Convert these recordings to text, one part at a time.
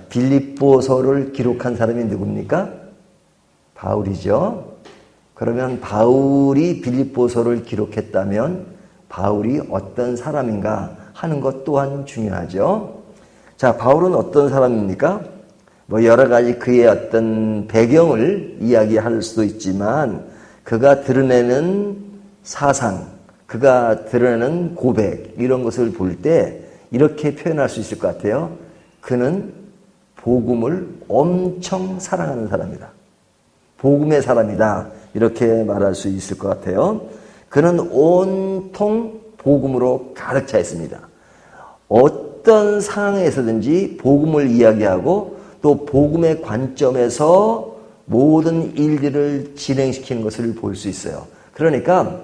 빌립보서를 기록한 사람이 누굽니까? 바울이죠. 그러면 바울이 빌립보서를 기록했다면 바울이 어떤 사람인가 하는 것 또한 중요하죠. 자, 바울은 어떤 사람입니까? 뭐 여러 가지 그의 어떤 배경을 이야기할 수도 있지만 그가 드러내는 사상, 그가 드러내는 고백 이런 것을 볼 때 이렇게 표현할 수 있을 것 같아요. 그는 복음을 엄청 사랑하는 사람이다. 복음의 사람이다. 이렇게 말할 수 있을 것 같아요. 그는 온통 복음으로 가득 차 있습니다. 어떤 상황에서든지 복음을 이야기하고 또 복음의 관점에서 모든 일들을 진행시키는 것을 볼 수 있어요. 그러니까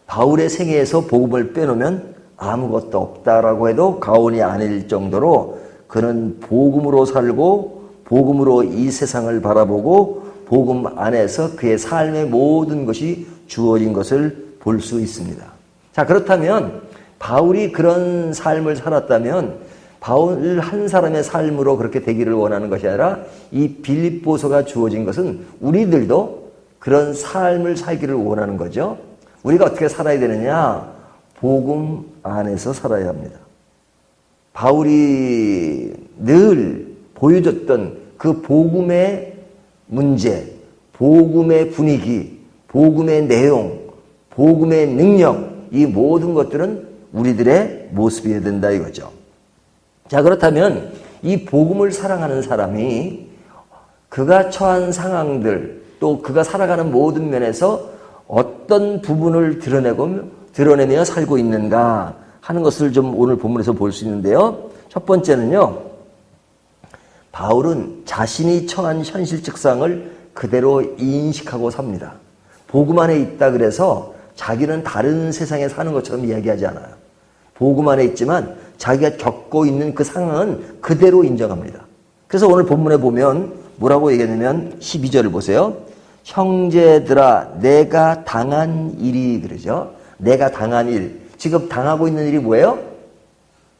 바울의 생애에서 복음을 빼놓으면 아무것도 없다라고 해도 과언이 아닐 정도로 그는 복음으로 살고 복음으로 이 세상을 바라보고 복음 안에서 그의 삶의 모든 것이 주어진 것을 볼 수 있습니다. 자, 그렇다면 바울이 그런 삶을 살았다면 바울 한 사람의 삶으로 그렇게 되기를 원하는 것이 아니라 이 빌립보서가 주어진 것은 우리들도 그런 삶을 살기를 원하는 거죠. 우리가 어떻게 살아야 되느냐? 복음 안에서 살아야 합니다. 바울이 늘 보여줬던 그 복음의 문제, 복음의 분위기, 복음의 내용, 복음의 능력, 이 모든 것들은 우리들의 모습이어야 된다 이거죠. 자, 그렇다면 이 복음을 사랑하는 사람이 그가 처한 상황들 또 그가 살아가는 모든 면에서 어떤 부분을 드러내며 살고 있는가 하는 것을 좀 오늘 본문에서 볼 수 있는데요. 첫 번째는요. 바울은 자신이 처한 현실 측상을 그대로 인식하고 삽니다. 복음 안에 있다 그래서 자기는 다른 세상에 사는 것처럼 이야기하지 않아요. 복음 안에 있지만 자기가 겪고 있는 그 상황은 그대로 인정합니다. 그래서 오늘 본문에 보면 뭐라고 얘기하냐면 12절을 보세요. 형제들아 내가 당한 일이 그러죠. 내가 당한 일. 지금 당하고 있는 일이 뭐예요?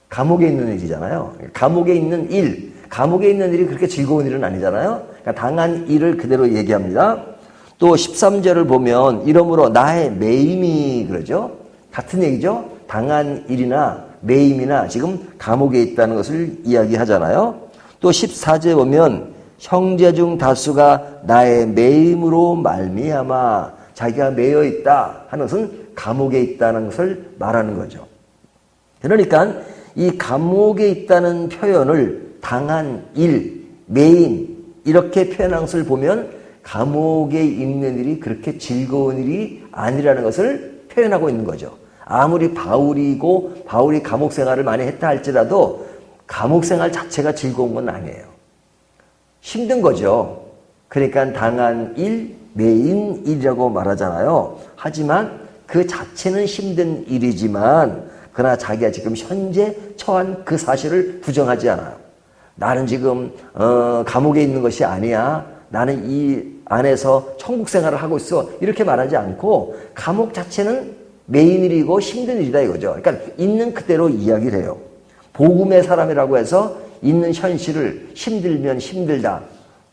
감옥에 있는 일이잖아요. 감옥에 있는 일. 감옥에 있는 일이 그렇게 즐거운 일은 아니잖아요. 그러니까 당한 일을 그대로 얘기합니다. 또 13절을 보면 이러므로 나의 매임이 그러죠. 같은 얘기죠. 당한 일이나 매임이나 지금 감옥에 있다는 것을 이야기하잖아요. 또 14절에 보면 형제 중 다수가 나의 매임으로 말미암아 자기가 매여 있다 하는 것은 감옥에 있다는 것을 말하는 거죠. 그러니까 이 감옥에 있다는 표현을 당한 일, 매임 이렇게 표현한 것을 보면 감옥에 있는 일이 그렇게 즐거운 일이 아니라는 것을 표현하고 있는 거죠. 아무리 바울이 감옥 생활을 많이 했다 할지라도 감옥 생활 자체가 즐거운 건 아니에요. 힘든 거죠. 그러니까 당한 일, 매인 일이라고 말하잖아요. 하지만 그 자체는 힘든 일이지만 그러나 자기가 지금 현재 처한 그 사실을 부정하지 않아요. 나는 지금 감옥에 있는 것이 아니야. 나는 이 안에서 천국 생활을 하고 있어. 이렇게 말하지 않고 감옥 자체는 매인 일이고 힘든 일이다 이거죠. 그러니까 있는 그대로 이야기를 해요. 복음의 사람이라고 해서 있는 현실을 힘들면 힘들다.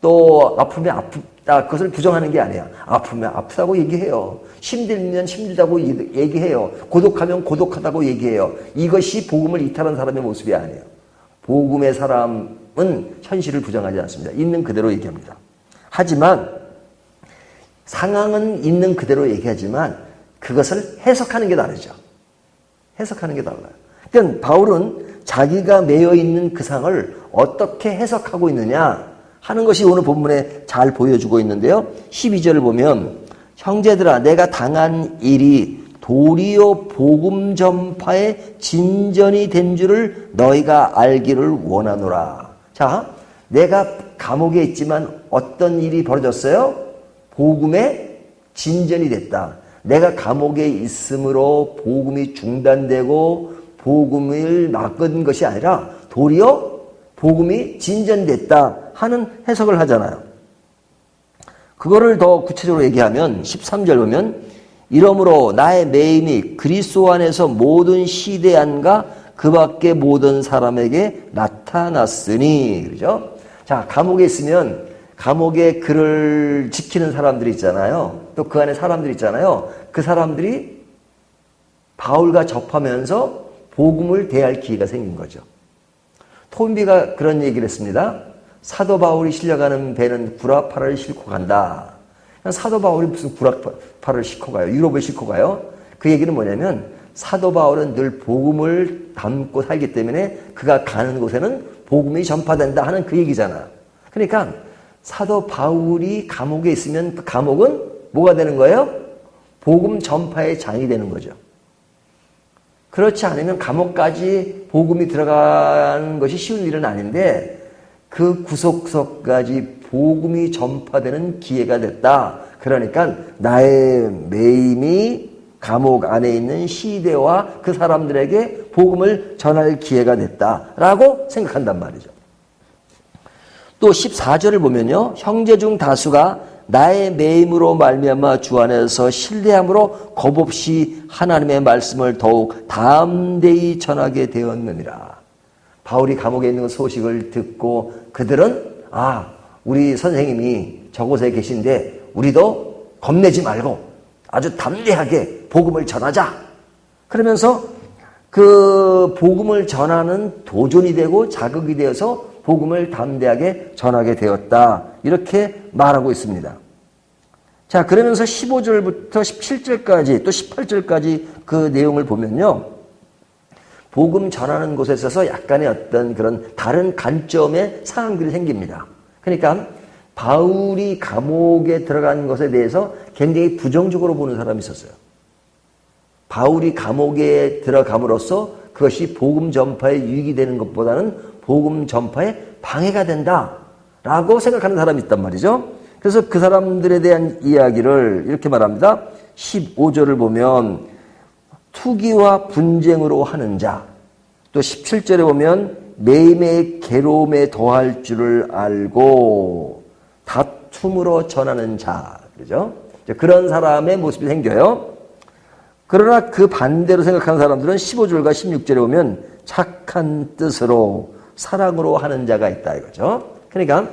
또 아프면 아프다. 그것을 부정하는 게 아니야. 아프면 아프다고 얘기해요. 힘들면 힘들다고 얘기해요. 고독하면 고독하다고 얘기해요. 이것이 복음을 이탈한 사람의 모습이 아니에요. 복음의 사람은 현실을 부정하지 않습니다. 있는 그대로 얘기합니다. 하지만 상황은 있는 그대로 얘기하지만 그것을 해석하는 게 다르죠. 해석하는 게 달라요. 그러니까 바울은 자기가 매여 있는 그 상을 어떻게 해석하고 있느냐 하는 것이 오늘 본문에 잘 보여주고 있는데요. 12절을 보면 형제들아 내가 당한 일이 도리어 복음 전파의 진전이 된 줄을 너희가 알기를 원하노라. 자, 내가 감옥에 있지만 어떤 일이 벌어졌어요? 복음의 진전이 됐다. 내가 감옥에 있으므로 복음이 중단되고 복음을 막은 것이 아니라 도리어 복음이 진전됐다 하는 해석을 하잖아요. 그거를 더 구체적으로 얘기하면 13절 보면 이러므로 나의 매임이 그리스도 안에서 모든 시대안과 그 밖에 모든 사람에게 나타났으니. 그죠? 자, 감옥에 있으면 감옥에 그를 지키는 사람들이 있잖아요. 또 그 안에 사람들이 있잖아요. 그 사람들이 바울과 접하면서 복음을 대할 기회가 생긴 거죠. 토빈비가 그런 얘기를 했습니다. 사도 바울이 실려가는 배는 구라파를 싣고 간다. 사도 바울이 무슨 구라파를 싣고 가요? 유럽을 싣고 가요? 그 얘기는 뭐냐면 사도 바울은 늘 복음을 담고 살기 때문에 그가 가는 곳에는 복음이 전파된다 하는 그 얘기잖아요. 그러니까 사도 바울이 감옥에 있으면 그 감옥은 뭐가 되는 거예요? 복음 전파의 장이 되는 거죠. 그렇지 않으면 감옥까지 복음이 들어가는 것이 쉬운 일은 아닌데 그 구석구석까지 복음이 전파되는 기회가 됐다. 그러니까 나의 매임이 감옥 안에 있는 시대와 그 사람들에게 복음을 전할 기회가 됐다라고 생각한단 말이죠. 또 14절을 보면요. 형제 중 다수가 나의 매임으로 말미암아 주 안에서 신뢰함으로 겁없이 하나님의 말씀을 더욱 담대히 전하게 되었느니라. 바울이 감옥에 있는 소식을 듣고 그들은 우리 선생님이 저곳에 계신데 우리도 겁내지 말고 아주 담대하게 복음을 전하자. 그러면서 그 복음을 전하는 도전이 되고 자극이 되어서 복음을 담대하게 전하게 되었다. 이렇게 말하고 있습니다. 자, 그러면서 15절부터 17절까지 또 18절까지 그 내용을 보면요. 복음 전하는 곳에 있어서 약간의 어떤 그런 다른 관점의 상황들이 생깁니다. 그러니까 바울이 감옥에 들어간 것에 대해서 굉장히 부정적으로 보는 사람이 있었어요. 바울이 감옥에 들어감으로써 그것이 복음 전파에 유익이 되는 것보다는 복음 전파에 방해가 된다라고 생각하는 사람이 있단 말이죠. 그래서 그 사람들에 대한 이야기를 이렇게 말합니다. 15절을 보면 투기와 분쟁으로 하는 자, 또 17절에 보면 매임의 괴로움에 더할 줄을 알고 다툼으로 전하는 자, 그죠? 그런 사람의 모습이 생겨요. 그러나 그 반대로 생각하는 사람들은 15절과 16절에 보면 착한 뜻으로 사랑으로 하는 자가 있다 이거죠. 그러니까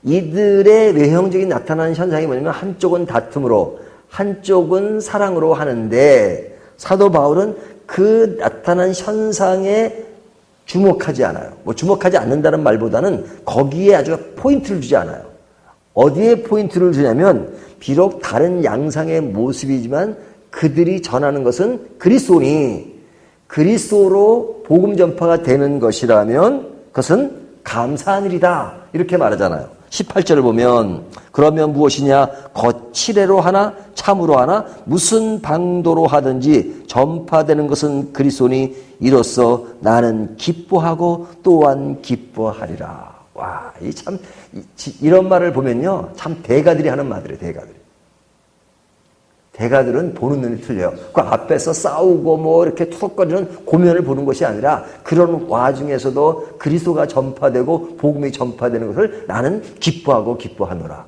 이들의 외형적인 나타나는 현상이 뭐냐면 한쪽은 다툼으로 한쪽은 사랑으로 하는데 사도 바울은 그 나타난 현상에 주목하지 않아요. 뭐 주목하지 않는다는 말보다는 거기에 아주 포인트를 주지 않아요. 어디에 포인트를 주냐면 비록 다른 양상의 모습이지만 그들이 전하는 것은 그리스도니 그리스도로 복음 전파가 되는 것이라면 그것은 감사한 일이다. 이렇게 말하잖아요. 18절을 보면 그러면 무엇이냐 거칠애로 하나 참으로 하나 무슨 방도로 하든지 전파되는 것은 그리스도니 이로써 나는 기뻐하고 또한 기뻐하리라. 와, 이 참 이런 말을 보면요 참 대가들이 하는 말들이에요. 대가들은 보는 눈이 틀려요. 그 앞에서 싸우고 뭐 이렇게 투석거리는 고면을 보는 것이 아니라 그런 와중에서도 그리스도가 전파되고 복음이 전파되는 것을 나는 기뻐하고 기뻐하노라.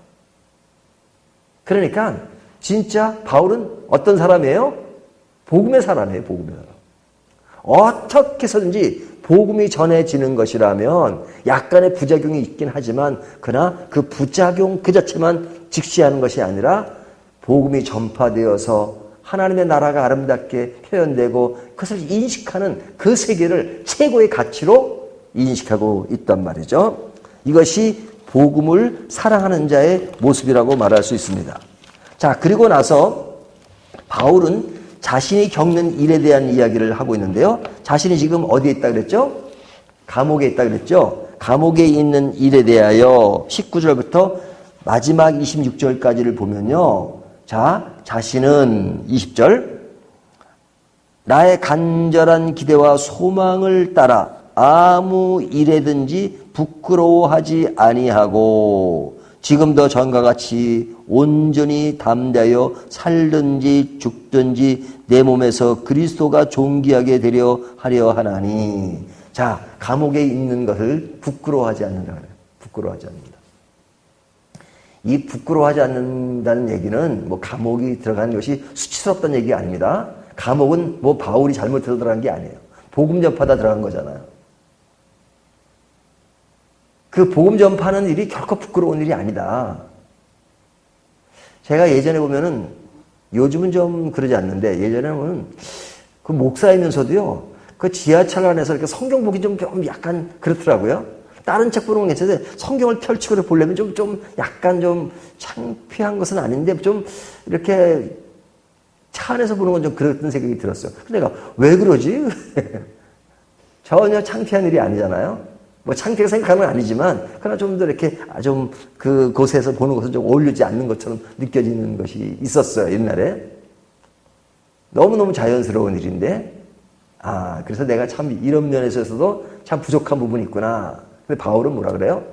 그러니까 진짜 바울은 어떤 사람이에요? 복음의 사람이에요. 복음의 사람. 어떻게 해서든지 복음이 전해지는 것이라면 약간의 부작용이 있긴 하지만 그러나 그 부작용 그 자체만 직시하는 것이 아니라 복음이 전파되어서 하나님의 나라가 아름답게 표현되고 그것을 인식하는 그 세계를 최고의 가치로 인식하고 있단 말이죠. 이것이 복음을 사랑하는 자의 모습이라고 말할 수 있습니다. 자, 그리고 나서 바울은 자신이 겪는 일에 대한 이야기를 하고 있는데요. 자신이 지금 어디에 있다 그랬죠? 감옥에 있다 그랬죠? 감옥에 있는 일에 대하여 19절부터 마지막 26절까지를 보면요. 자, 자신은 20절 나의 간절한 기대와 소망을 따라 아무 일에든지 부끄러워하지 아니하고 지금도 전과 같이 온전히 담대하여 살든지 죽든지 내 몸에서 그리스도가 존귀하게 되려 하려 하나니. 자, 감옥에 있는 것을 부끄러워하지 않는다 그래요. 부끄러워하지 않는다. 이 부끄러워하지 않는다는 얘기는 뭐 감옥이 들어가는 것이 수치스럽다는 얘기가 아닙니다. 감옥은 뭐 바울이 잘못 들어간 게 아니에요. 복음 전파다 들어간 거잖아요. 그 복음 전파하는 일이 결코 부끄러운 일이 아니다. 제가 예전에 보면은, 요즘은 좀 그러지 않는데, 예전에는 그 목사이면서도요, 그 지하철 안에서 이렇게 성경 보기 좀 약간 그렇더라고요. 다른 책 보는 건 괜찮은데, 성경을 펼치고 보려면 좀 약간 좀 창피한 것은 아닌데, 좀 이렇게 차 안에서 보는 건 좀 그랬던 생각이 들었어요. 근데 내가 왜 그러지? 전혀 창피한 일이 아니잖아요. 뭐 창피하게 생각하는 건 아니지만, 그러나 좀 더 이렇게 좀 그곳에서 보는 것은 좀 어울리지 않는 것처럼 느껴지는 것이 있었어요, 옛날에. 너무너무 자연스러운 일인데, 그래서 내가 참 이런 면에서도 참 부족한 부분이 있구나. 근데 바울은 뭐라 그래요?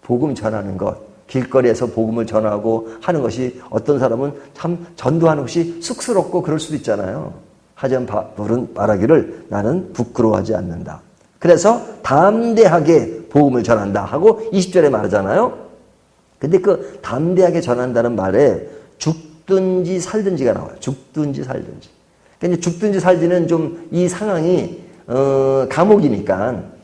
복음 전하는 것, 길거리에서 복음을 전하고 하는 것이 어떤 사람은 참 전도하는 것이 쑥스럽고 그럴 수도 있잖아요. 하지만 바울은 말하기를 나는 부끄러워하지 않는다. 그래서 담대하게 복음을 전한다 하고 20절에 말하잖아요. 근데 그 담대하게 전한다는 말에 죽든지 살든지가 나와요. 죽든지 살든지. 그러니까 죽든지 살지는 좀 이 상황이 감옥이니까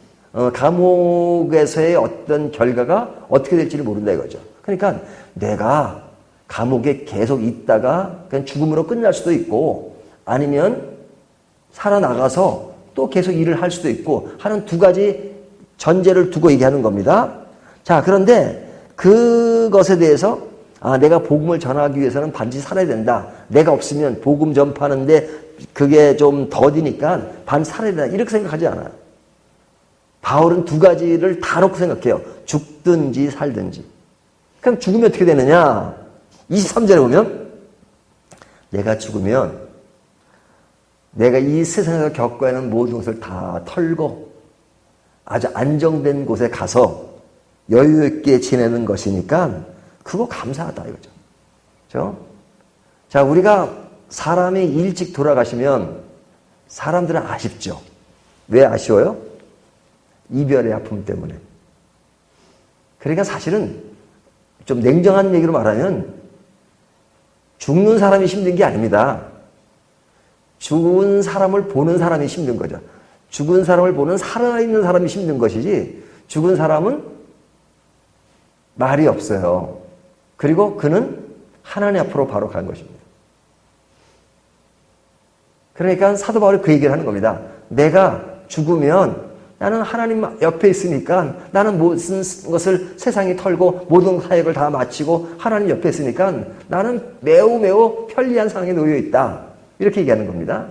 감옥에서의 어떤 결과가 어떻게 될지를 모른다 이거죠. 그러니까 내가 감옥에 계속 있다가 그냥 죽음으로 끝날 수도 있고 아니면 살아나가서 또 계속 일을 할 수도 있고 하는 두 가지 전제를 두고 얘기하는 겁니다. 자, 그런데 그것에 대해서 내가 복음을 전하기 위해서는 반드시 살아야 된다. 내가 없으면 복음 전파하는데 그게 좀 더디니까 반드시 살아야 된다. 이렇게 생각하지 않아요. 바울은 두 가지를 다 놓고 생각해요. 죽든지 살든지. 그럼 죽으면 어떻게 되느냐? 23절에 보면 내가 죽으면 내가 이 세상에서 겪어야 하는 모든 것을 다 털고 아주 안정된 곳에 가서 여유 있게 지내는 것이니까 그거 감사하다 이거죠. 그렇죠? 자, 우리가 사람이 일찍 돌아가시면 사람들은 아쉽죠. 왜 아쉬워요? 이별의 아픔 때문에. 그러니까 사실은 좀 냉정한 얘기로 말하면 죽는 사람이 힘든 게 아닙니다. 죽은 사람을 보는 사람이 힘든 거죠. 죽은 사람을 보는 살아있는 사람이 힘든 것이지 죽은 사람은 말이 없어요. 그리고 그는 하나님 앞으로 바로 간 것입니다. 그러니까 사도 바울이 그 얘기를 하는 겁니다. 내가 죽으면 나는 하나님 옆에 있으니까 나는 모든 것을 세상이 털고 모든 사역을 다 마치고 하나님 옆에 있으니까 나는 매우 편리한 상황에 놓여 있다. 이렇게 얘기하는 겁니다.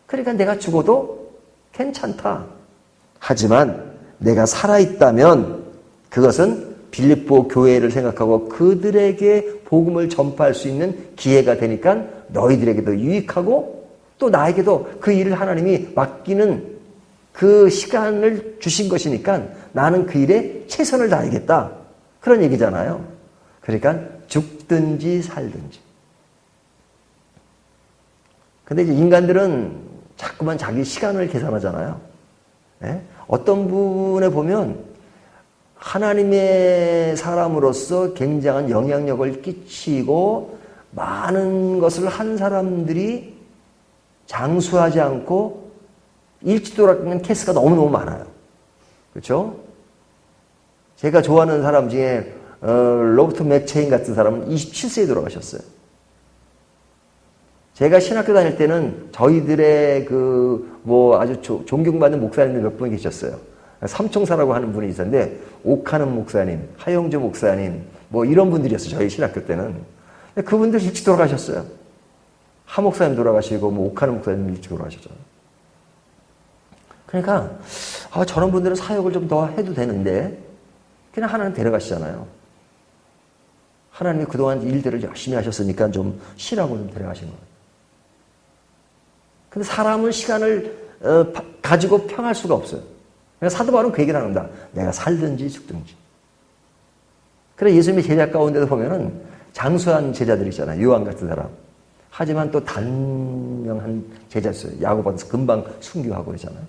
그러니까 내가 죽어도 괜찮다. 하지만 내가 살아있다면 그것은 빌립보 교회를 생각하고 그들에게 복음을 전파할 수 있는 기회가 되니까 너희들에게도 유익하고 또 나에게도 그 일을 하나님이 맡기는 그 시간을 주신 것이니까 나는 그 일에 최선을 다하겠다. 그런 얘기잖아요. 그러니까 죽든지 살든지. 근데 이제 인간들은 자꾸만 자기 시간을 계산하잖아요. 네? 어떤 부분에 보면 하나님의 사람으로서 굉장한 영향력을 끼치고 많은 것을 한 사람들이 장수하지 않고 일찍 돌아가는 케이스가 너무너무 많아요. 그렇죠? 제가 좋아하는 사람 중에 로버트 맥체인 같은 사람은 27세에 돌아가셨어요. 제가 신학교 다닐 때는 저희들의 아주 존경받는 목사님들 몇 분 계셨어요. 삼총사라고 하는 분이 있었는데, 옥하는 목사님, 하영조 목사님, 이런 분들이었어요. 저희 신학교 때는. 근데 그분들 일찍 돌아가셨어요. 하 목사님 돌아가시고, 옥하는 목사님 일찍 돌아가셨잖아요. 그러니까, 저런 분들은 사역을 좀 더 해도 되는데, 그냥 하나님 데려가시잖아요. 하나님이 그동안 일들을 열심히 하셨으니까 좀 쉬라고 좀 데려가신 거예요. 근데 사람은 시간을 가지고 평할 수가 없어요. 그러니까 사도 바울은 그 얘기를 합니다. 내가 살든지 죽든지. 그래 예수님의 제자 가운데도 보면은 장수한 제자들 있잖아요. 요한 같은 사람. 하지만 또 단명한 제자였어요. 야고보서 금방 순교하고 그러잖아요.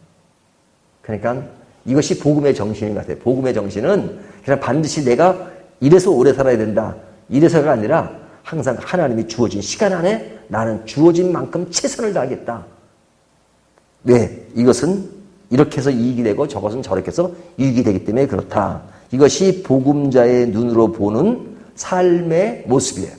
그러니까 이것이 복음의 정신인 것 같아요. 복음의 정신은 그냥 반드시 내가 이래서 오래 살아야 된다. 이래서가 아니라 항상 하나님이 주어진 시간 안에 나는 주어진 만큼 최선을 다하겠다. 왜? 이것은 이렇게 해서 이익이 되고 저것은 저렇게 해서 이익이 되기 때문에 그렇다. 이것이 복음자의 눈으로 보는 삶의 모습이에요.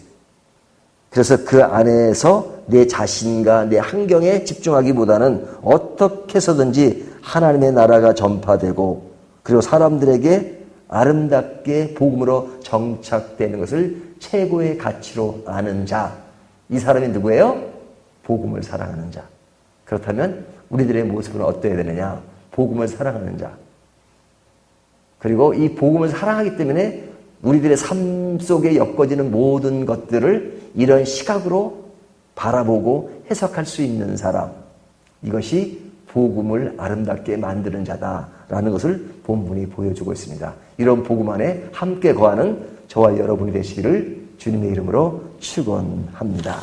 그래서 그 안에서 내 자신과 내 환경에 집중하기보다는 어떻게 해서든지 하나님의 나라가 전파되고 그리고 사람들에게 아름답게 복음으로 정착되는 것을 최고의 가치로 아는 자. 이 사람이 누구예요? 복음을 사랑하는 자. 그렇다면 우리들의 모습은 어떠해야 되느냐? 복음을 사랑하는 자. 그리고 이 복음을 사랑하기 때문에 우리들의 삶 속에 엮어지는 모든 것들을 이런 시각으로 바라보고 해석할 수 있는 사람. 이것이 복음을 아름답게 만드는 자다라는 것을 본문이 보여주고 있습니다. 이런 복음 안에 함께 거하는 저와 여러분이 되시기를 주님의 이름으로 축원합니다.